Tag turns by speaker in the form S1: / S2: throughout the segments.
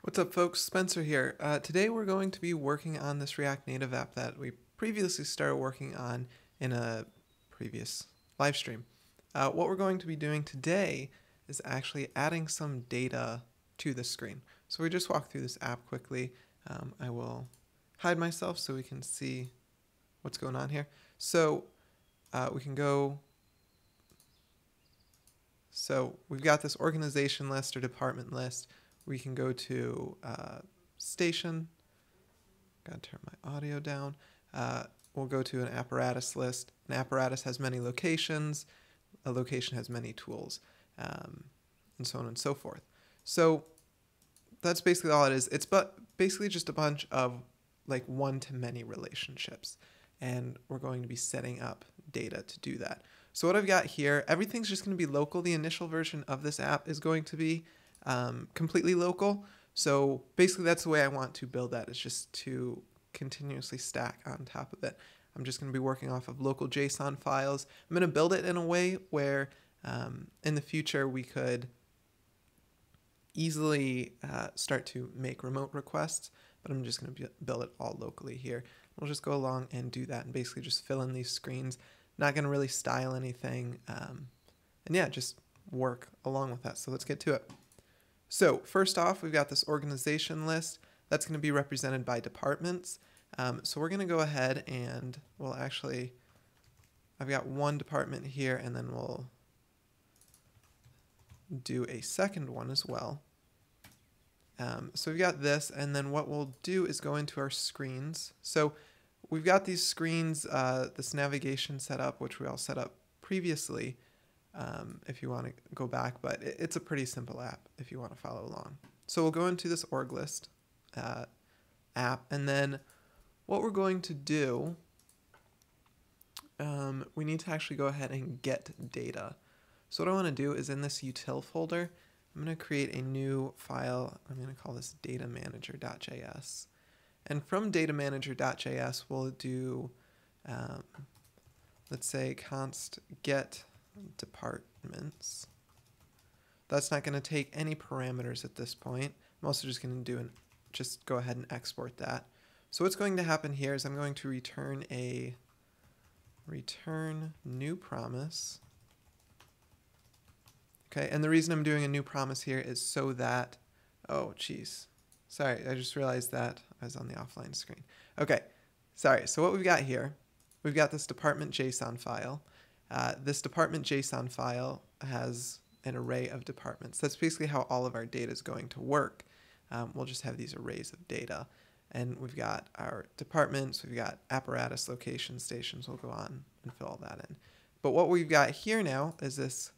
S1: What's up, folks? Spencer here. Today we're going to be working on this React Native app that we previously started working on in a previous live stream. What we're going to be doing today is actually adding some data to the screen. So we just walk through this app quickly. I will hide myself so we can see what's going on here. So we can go. So we've got this organization list or department list. We can go to station. Gotta turn my audio down. We'll go to an apparatus list. An apparatus has many locations. A location has many tools, and so on and so forth. So that's basically all it is. It's basically just a bunch of like one-to-many relationships, and we're going to be setting up data to do that. So what I've got here, everything's just going to be local. The initial version of this app is going to be completely local. So basically that's the way I want to build that, is just to continuously stack on top of it. I'm just going to be working off of local JSON files. I'm going to build it in a way where in the future we could easily start to make remote requests, but I'm just going to build it all locally here. We'll just go along and do that and basically just fill in these screens. Not going to really style anything, and yeah, just work along with that. So let's get to it. So first off, we've got this organization list that's going to be represented by departments. So we're going to go ahead and I've got one department here, and then we'll do a second one as well. So we've got this, and then what we'll do is go into our screens. So we've got these screens, this navigation setup, which we all set up previously, if you want to go back, but it's a pretty simple app if you want to follow along. So we'll go into this org list app, and then what we're going to do, we need to actually go ahead and get data. So what I want to do is in this util folder, I'm going to create a new file. I'm going to call this datamanager.js. And from datamanager.js, we'll do, let's say, const get departments. That's not going to take any parameters at this point. I'm also just going to just go ahead and export that. So what's going to happen here is I'm going to return new promise. Okay, and the reason I'm doing a new promise here is so that, oh geez, sorry, I just realized that I was on the offline screen. Okay, sorry, so what we've got here, we've got this department JSON file. This department JSON file has an array of departments. That's basically how all of our data is going to work. We'll just have these arrays of data. And we've got our departments, we've got apparatus, location, stations. We'll go on and fill all that in. But what we've got here now is this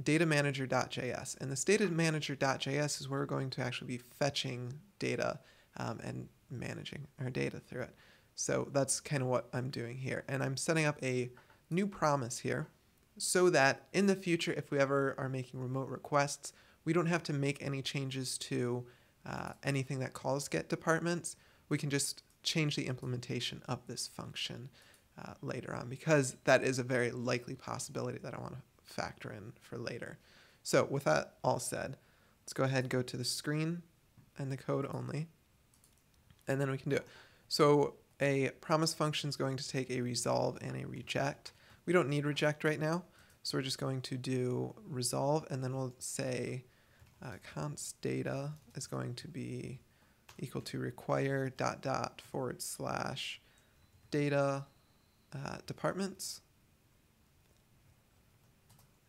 S1: datamanager.js. And this datamanager.js is where we're going to actually be fetching data and managing our data through it. So that's kind of what I'm doing here. And I'm setting up a new promise here so that in the future, if we ever are making remote requests, we don't have to make any changes to anything that calls get departments. We can just change the implementation of this function later on, because that is a very likely possibility that I want to factor in for later. So with that all said, let's go ahead and go to the screen and the code only, and then we can do it. So a promise function is going to take a resolve and a reject. We don't need reject right now, so we're just going to do resolve, and then we'll say const data is going to be equal to require ... / data departments.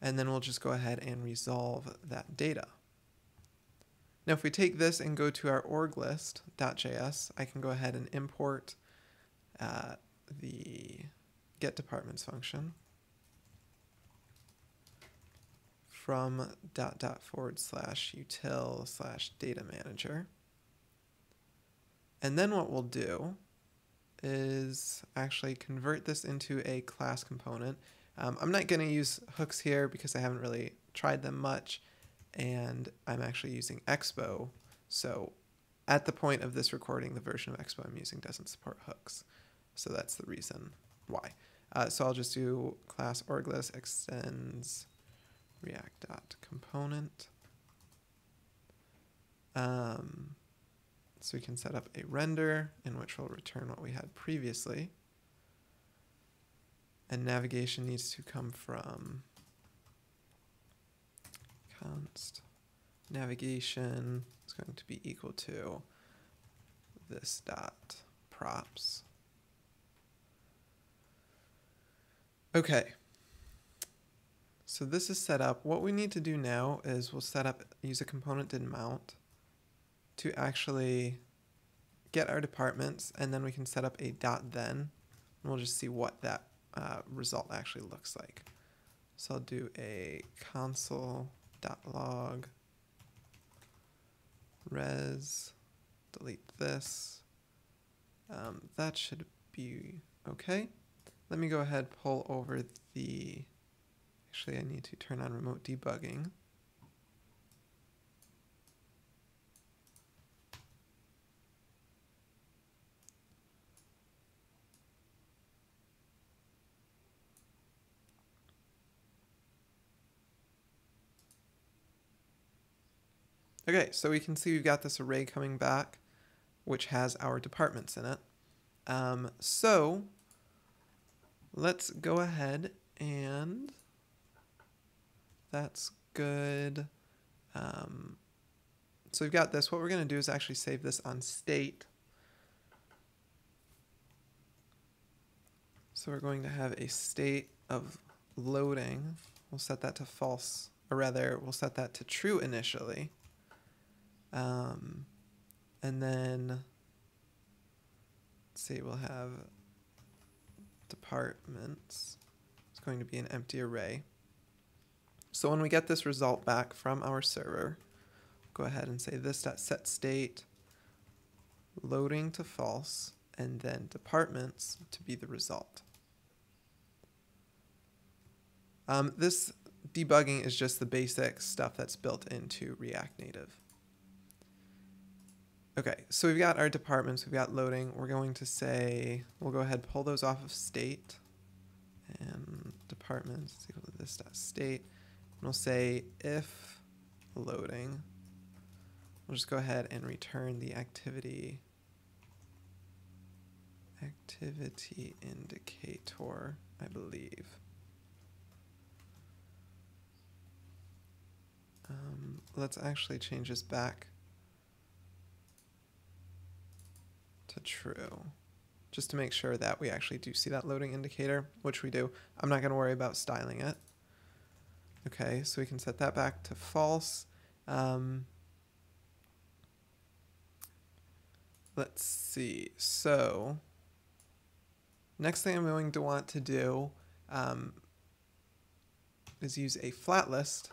S1: And then we'll just go ahead and resolve that data. Now if we take this and go to our org list.js, I can go ahead and import the get departments function from ... / util / data manager. And then what we'll do is actually convert this into a class component. I'm not going to use hooks here because I haven't really tried them much, and I'm actually using Expo. So at the point of this recording, the version of Expo I'm using doesn't support hooks. So that's the reason why. So I'll just do class orglist extends react.component. So we can set up a render in which we'll return what we had previously. And navigation needs to come from const navigation is going to be equal to this dot props. Okay. So this is set up. What we need to do now is we'll use a component did mount to actually get our departments, and then we can set up a dot then, and we'll just see what that result actually looks like. So I'll do a console.log res, delete this. That should be okay. Let me go ahead, pull over the, actually I need to turn on remote debugging. Okay, so we can see we've got this array coming back, which has our departments in it. So let's go ahead and that's good. So we've got this. What we're going to do is actually save this on state. So we're going to have a state of loading. We'll set that to false, or rather, we'll set that to true initially. And then, let's see, we'll have departments. It's going to be an empty array. So when we get this result back from our server, go ahead and say this.setState, loading to false, and then departments to be the result. This debugging is just the basic stuff that's built into React Native. Okay, so we've got our departments, we've got loading. We're going to say, we'll go ahead, pull those off of state, and departments is equal to this.state. And we'll say if loading, we'll just go ahead and return the activity indicator, I believe. Let's actually change this back to true, just to make sure that we actually do see that loading indicator, which we do. I'm not going to worry about styling it. Okay, so we can set that back to false. Let's see. So next thing I'm going to want to do is use a flat list,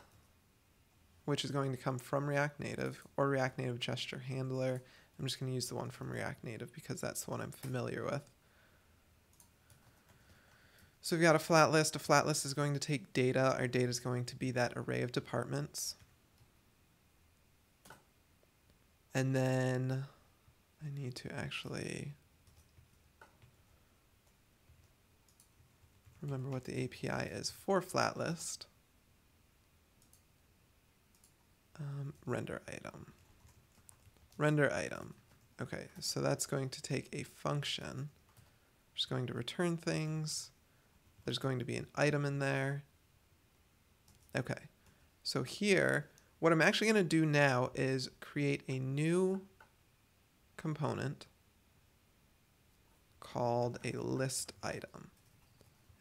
S1: which is going to come from React Native or React Native gesture handler. I'm just going to use the one from React Native because that's the one I'm familiar with. So we've got a flat list. A flat list is going to take data. Our data is going to be that array of departments. And then I need to actually remember what the API is for flat list. Render item. Render item. Okay, so that's going to take a function. Just going to return things. There's going to be an item in there. Okay, so here, what I'm actually going to do now is create a new component called a list item.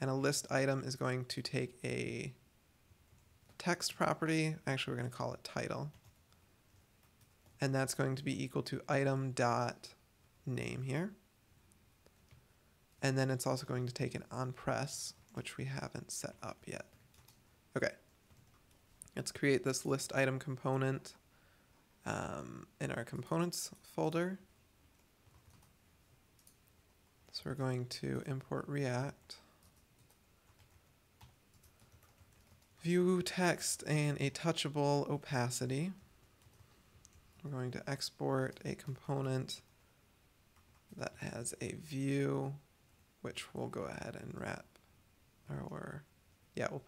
S1: And a list item is going to take a text property. Actually, we're going to call it title. And that's going to be equal to item.name here. And then it's also going to take an onPress, which we haven't set up yet. Okay. Let's create this list item component in our components folder. So we're going to import React, view text, and a touchable opacity. We're going to export a component that has a view, which we'll go ahead and wrap, we'll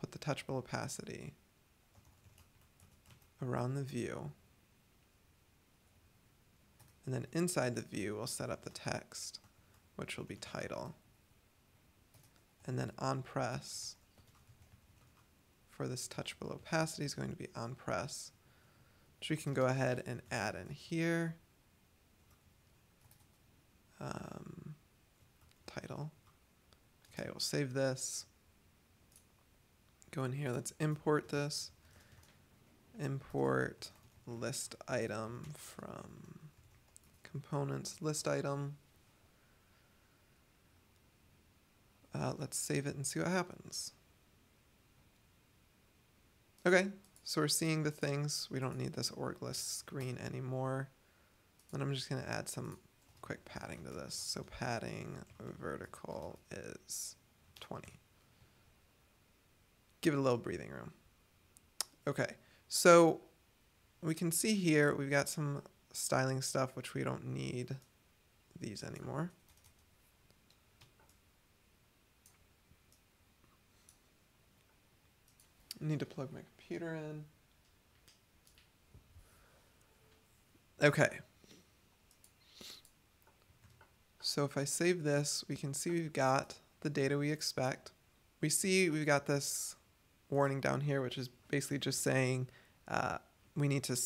S1: put the touchable opacity around the view. And then inside the view, we'll set up the text, which will be title. And then on press for this touchable opacity is going to be on press, which we can go ahead and add in here. Title. Okay, we'll save this. Go in here, let's import this. Import list item from components list item. Let's save it and see what happens. Okay, so we're seeing the things. We don't need this org list screen anymore. And I'm just going to add some quick padding to this. So padding vertical is 20. Give it a little breathing room. Okay, so we can see here we've got some styling stuff which we don't need these anymore. I need to plug my computer in. Okay. So if I save this, we can see we've got the data we expect. We see we've got this warning down here, which is basically just saying we need to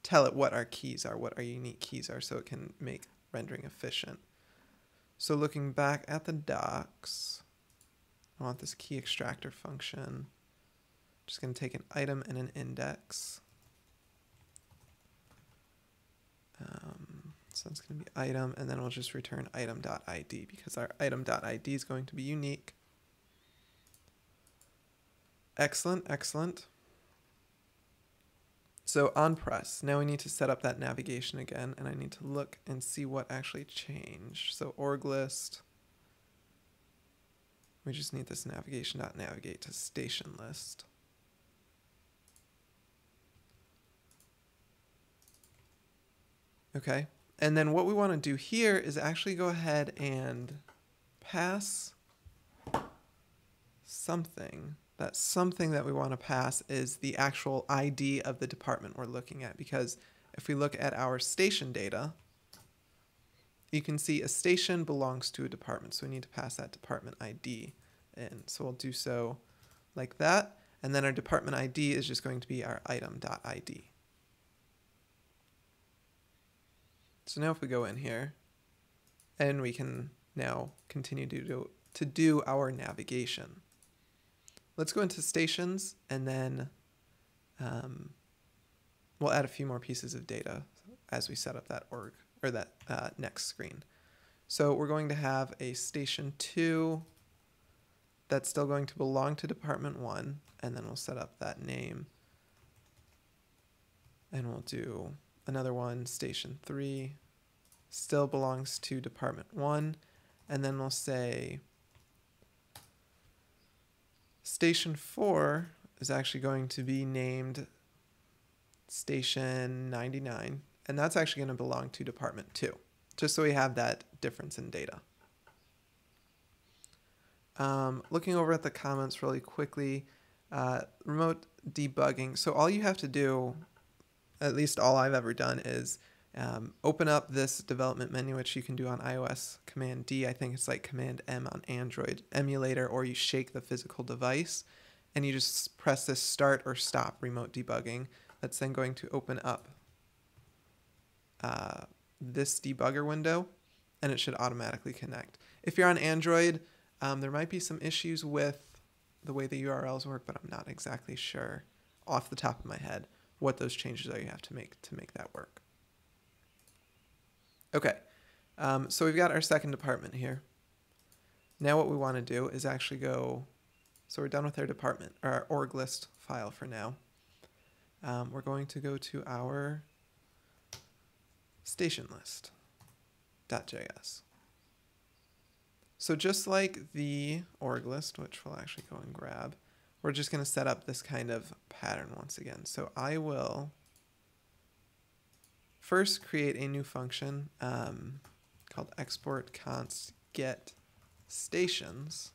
S1: tell it what our keys are, what our unique keys are, so it can make rendering efficient. So looking back at the docs, I want this key extractor function. Just going to take an item and an index. So it's going to be item, and then we'll just return item.id because our item.id is going to be unique. Excellent, excellent. So on press, now we need to set up that navigation again, and I need to look and see what actually changed. So org list, we just need this navigation.navigate to station list. Okay, and then what we want to do here is actually go ahead and pass something. That something that we want to pass is the actual ID of the department we're looking at, because if we look at our station data, you can see a station belongs to a department, so we need to pass that department ID in. So we'll do so like that, and then our department ID is just going to be our item.id. So now if we go in here, and we can now continue to do our navigation. Let's go into stations, and then we'll add a few more pieces of data as we set up that next screen. So we're going to have a station 2 that's still going to belong to department 1, and then we'll set up that name. And we'll do another one, station 3, still belongs to department 1, and then we'll say station 4 is actually going to be named station 99, and that's actually going to belong to department 2, just so we have that difference in data. Looking over at the comments really quickly, remote debugging. So all you have to do, at least all I've ever done, is open up this development menu, which you can do on iOS, Command D. I think it's like Command M on Android emulator, or you shake the physical device and you just press this start or stop remote debugging. That's then going to open up this debugger window, and it should automatically connect. If you're on Android, there might be some issues with the way the URLs work, but I'm not exactly sure off the top of my head what those changes are you have to make that work. Okay, so we've got our second department here. Now what we want to do is actually go, so we're done with our department, or our org list file for now. We're going to go to our station list.js. So just like the org list, which we'll actually go and grab, we're just going to set up this kind of pattern once again. So I will first create a new function called export const get stations.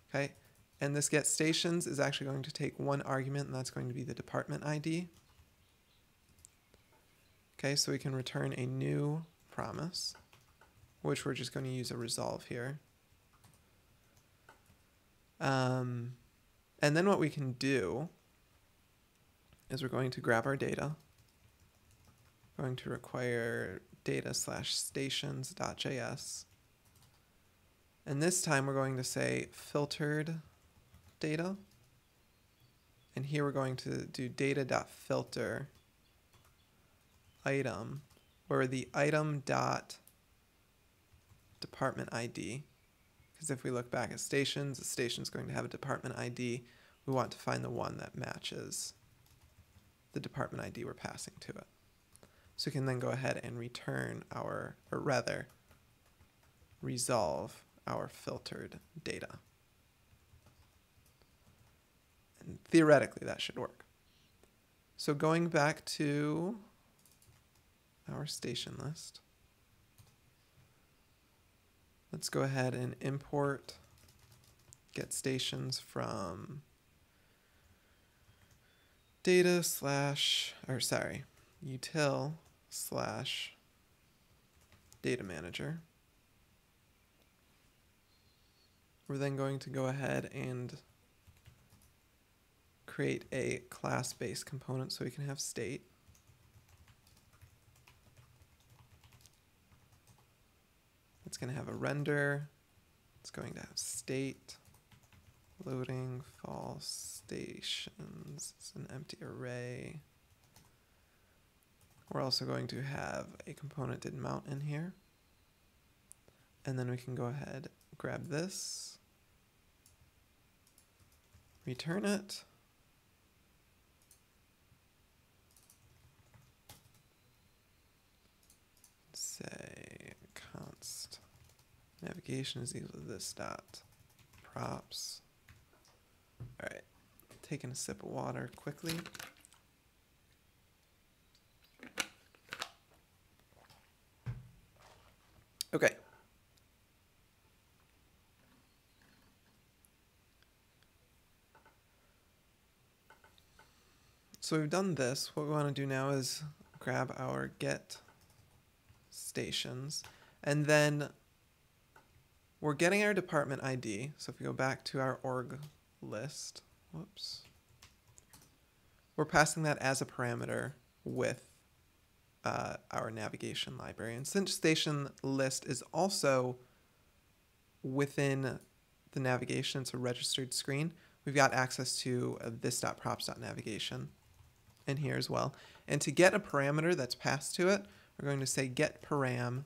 S1: Okay, and this get stations is actually going to take one argument, and that's going to be the department ID. Okay, so we can return a new promise, which we're just going to use a resolve here. And then what we can do is we're going to grab our data, going to require data/stations.js. And this time we're going to say filtered data. And here we're going to do data.filter item, where the item dot department ID, because if we look back at stations, the station is going to have a department ID. We want to find the one that matches the department ID we're passing to it. So we can then go ahead and return our, or rather, resolve our filtered data. And theoretically, that should work. So going back to our station list, let's go ahead and import get stations from util/data manager. We're then going to go ahead and create a class-based component so we can have state. It's going to have a render. It's going to have state, loading, false, stations. It's an empty array. We're also going to have a component did mount in here. And then we can go ahead, grab this, return it. Say const navigation is equal to this dot props. All right, taking a sip of water quickly. Okay. So we've done this. What we want to do now is grab our get stations, and then we're getting our department ID. So if we go back to our org list, whoops, we're passing that as a parameter with our navigation library. And since station list is also within the navigation, it's a registered screen, we've got access to this.props.navigation in here as well. And to get a parameter that's passed to it, we're going to say get param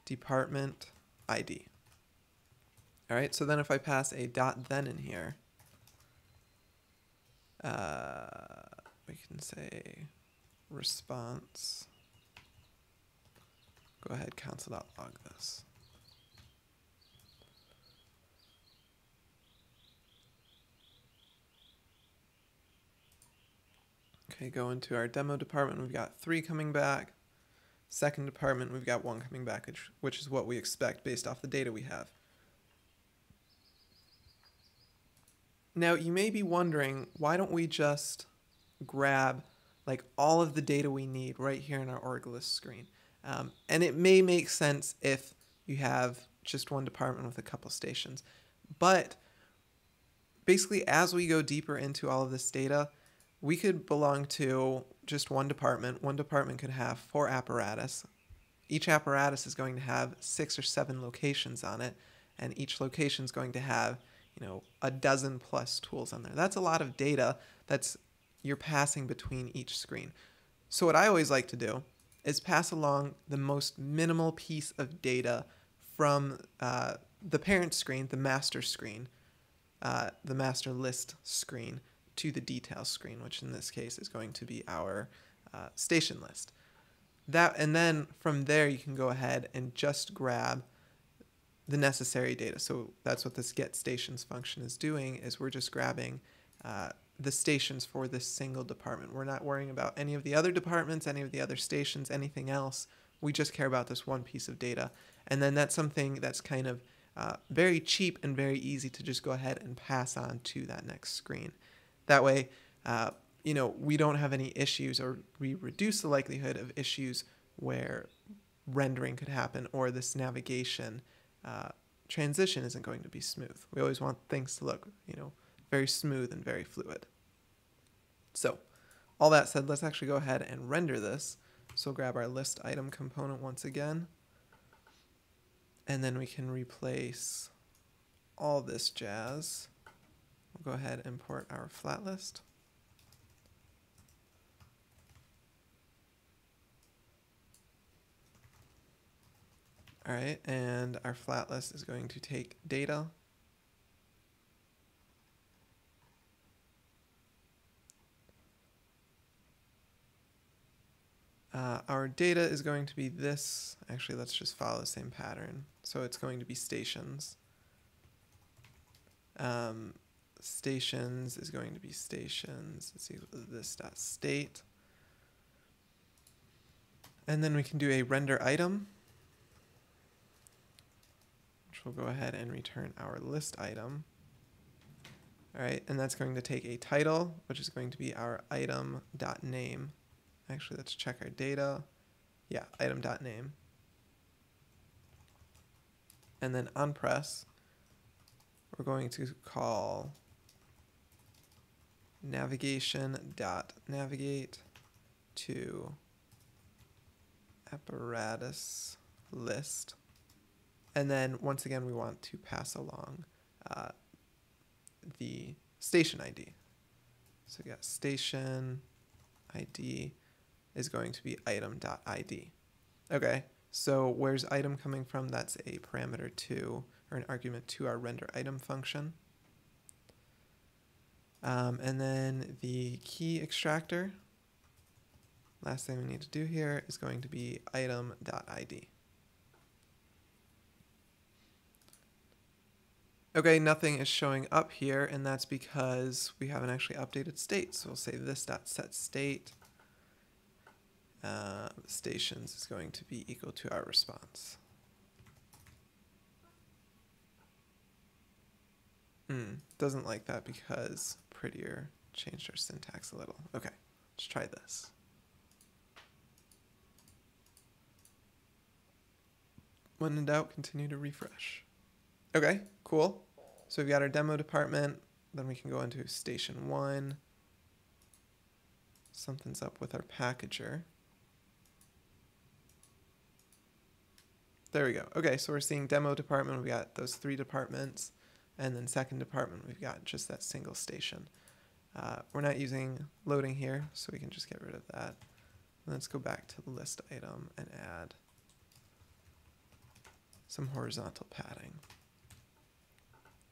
S1: department ID. All right, so then if I pass a dot then in here, we can say response. Go ahead, console.log this. Okay, go into our demo department. We've got 3 coming back. Second department, we've got 1 coming back, which is what we expect based off the data we have. Now, you may be wondering, why don't we just grab like all of the data we need right here in our org list screen? And it may make sense if you have just one department with a couple stations. But basically, as we go deeper into all of this data, we could belong to just one department. One department could have 4 apparatus. Each apparatus is going to have 6 or 7 locations on it, and each location is going to have, a dozen plus tools on there. That's a lot of data that's you're passing between each screen. So what I always like to do is pass along the most minimal piece of data from the parent screen, the master screen, the master list screen, to the details screen, which in this case is going to be our station list. And then from there you can go ahead and just grab the necessary data. So that's what this get stations function is doing, is we're just grabbing the stations for this single department. We're not worrying about any of the other departments, any of the other stations, anything else. We just care about this one piece of data. And then that's something that's kind of very cheap and very easy to just go ahead and pass on to that next screen. That way, we don't have any issues, or we reduce the likelihood of issues where rendering could happen or this navigation transition isn't going to be smooth. We always want things to look, very smooth and very fluid. So all that said, let's actually go ahead and render this. So we'll grab our list item component once again, and then we can replace all this jazz. We'll go ahead and import our flat list. All right, and our flat list is going to take data. Our data is going to be this. Actually, let's just follow the same pattern. So it's going to be stations. Stations is going to be stations. Let's see, this dot state. And then we can do a render item, which will go ahead and return our list item. All right, and that's going to take a title, which is going to be our item.name. Actually, let's check our data. Yeah, item.name. And then on press, we're going to call navigation.navigate to apparatus list. And then once again, we want to pass along the station ID. So we got station ID is going to be item.id. Okay, so where's item coming from? That's a parameter to, or an argument to our render item function. And then the key extractor, last thing we need to do here is going to be item.id. Okay, nothing is showing up here, and that's because we haven't actually updated state. So we'll say this.setState. Stations is going to be equal to our response. Doesn't like that because Prettier changed our syntax a little. Okay, let's try this. When in doubt, continue to refresh. Okay, cool. So we've got our demo department. Then we can go into station 1. Something's up with our packager. There we go. Okay, so we're seeing demo department. We've got those 3 departments. And then second department, we've got just that single station. We're not using loading here, so we can just get rid of that. Let's go back to the list item and add some horizontal padding,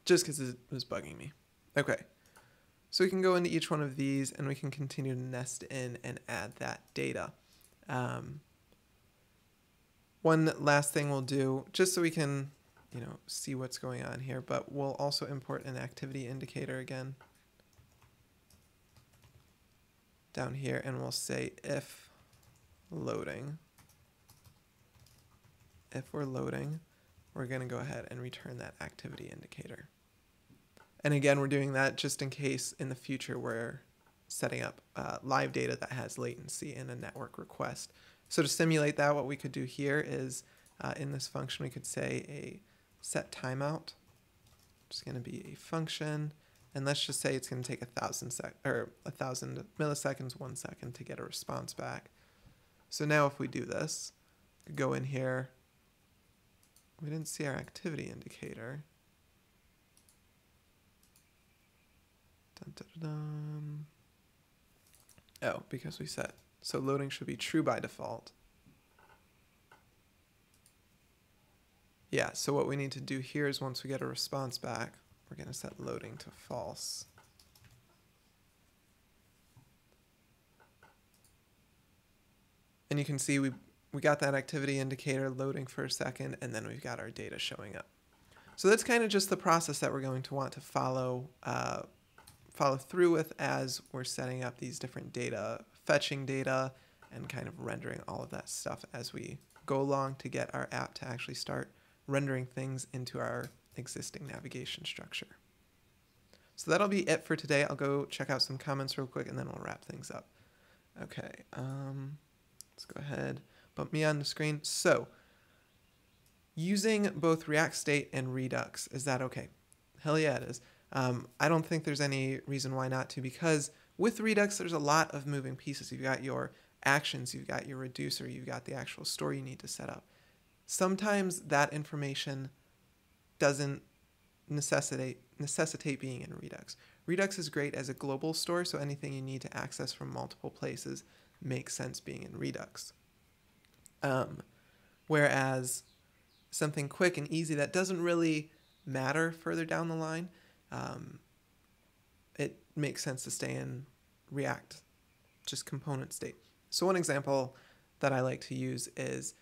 S1: just because it was bugging me. Okay, so we can go into each one of these and we can continue to nest in and add that data. One last thing we'll do, just so we can see what's going on here, but we'll also import an activity indicator again down here, and we'll say if loading. If we're loading, we're going to go ahead and return that activity indicator. And again, we're doing that just in case in the future we're setting up live data that has latency in a network request. So to simulate that, what we could do here is in this function, we could say a set timeout, which is going to be a function. And let's just say it's going to take 1,000 milliseconds, 1 second to get a response back. So now if we do this, we go in here. We didn't see our activity indicator. Dun, dun, dun, dun. Oh, because we set. So loading should be true by default. Yeah, so what we need to do here is once we get a response back, we're going to set loading to false. And you can see we got that activity indicator loading for a second, and then we've got our data showing up. So that's kind of just the process that we're going to want to follow through with as we're setting up these different data, fetching data, and kind of rendering all of that stuff as we go along to get our app to actually start rendering things into our existing navigation structure. So that'll be it for today. I'll go check out some comments real quick and then we'll wrap things up. Okay, let's go ahead, bump me on the screen. So, using both React State and Redux, is that okay? Hell yeah, it is. I don't think there's any reason why not to, because with Redux, there's a lot of moving pieces. You've got your actions, you've got your reducer, you've got the actual store you need to set up. Sometimes that information doesn't necessitate being in Redux. Redux is great as a global store, so anything you need to access from multiple places makes sense being in Redux. Whereas something quick and easy that doesn't really matter further down the line, it makes sense to stay in React, just component state. So one example that I like to use is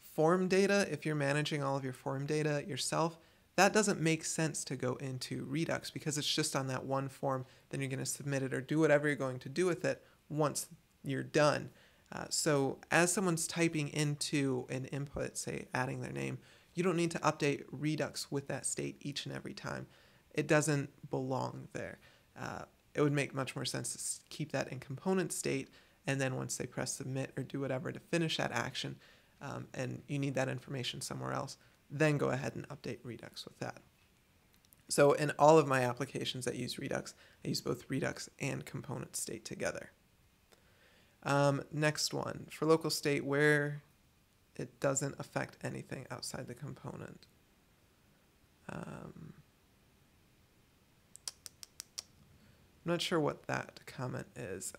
S1: form data. If you're managing all of your form data yourself, that doesn't make sense to go into Redux because it's just on that one form. Then you're going to submit it or do whatever you're going to do with it once you're done. So as someone's typing into an input, say adding their name, you don't need to update Redux with that state each and every time. It doesn't belong there. It would make much more sense to keep that in component state, and then once they press submit or do whatever to finish that action, and you need that information somewhere else, then go ahead and update Redux with that. So in all of my applications that use Redux, I use both Redux and component state together. Next one, for local state where it doesn't affect anything outside the component. I'm not sure what that comment is,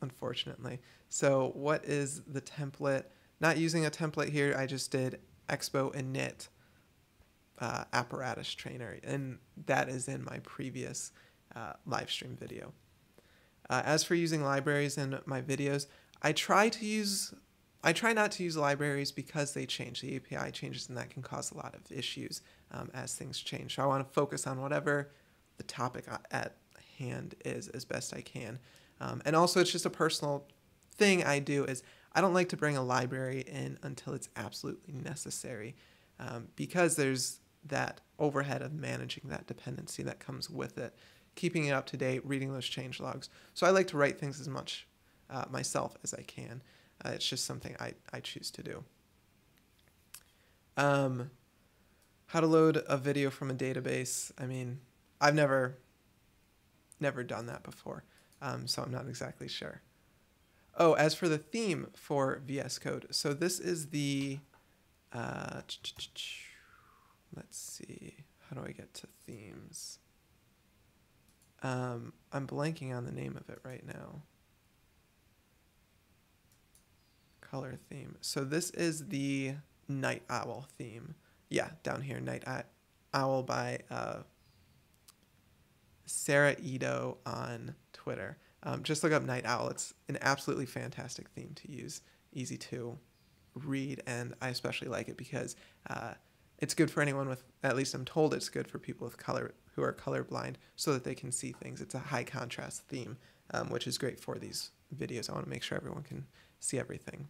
S1: unfortunately. So what is the template? Not using a template here, I just did expo init apparatus trainer, and that is in my previous live stream video. As for using libraries in my videos, I try not to use libraries because they change. The API changes, and that can cause a lot of issues as things change. So I want to focus on whatever the topic at hand is as best I can. And also, it's just a personal thing I do is I don't like to bring a library in until it's absolutely necessary because there's that overhead of managing that dependency that comes with it, keeping it up to date, reading those change logs. So I like to write things as much myself as I can. It's just something I choose to do. How to load a video from a database. I mean, I've never done that before, so I'm not exactly sure. Oh, as for the theme for VS Code, so this is the, let's see, how do I get to themes? I'm blanking on the name of it right now. Color theme. So this is the Night Owl theme. Yeah, down here, Night Owl by Sarah Ito on Twitter. Just look up Night Owl. It's an absolutely fantastic theme to use, easy to read, and I especially like it because it's good for anyone with, at least I'm told it's good for people with color who are colorblind so that they can see things. It's a high contrast theme, which is great for these videos. I want to make sure everyone can see everything.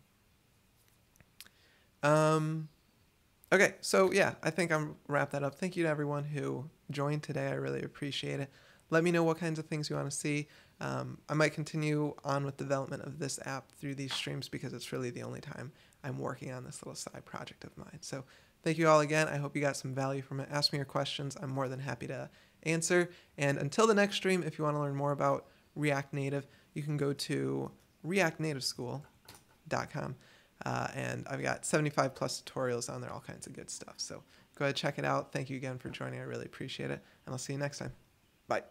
S1: Okay, so yeah, I think I'm wrap that up. Thank you to everyone who joined today. I really appreciate it. Let me know what kinds of things you want to see. I might continue on with development of this app through these streams because it's really the only time I'm working on this little side project of mine. So thank you all again. I hope you got some value from it. Ask me your questions. I'm more than happy to answer. And until the next stream, if you want to learn more about React Native, you can go to reactnativeschool.com. And I've got 75 plus tutorials on there, all kinds of good stuff. So go ahead, check it out. Thank you again for joining. I really appreciate it. And I'll see you next time. Bye.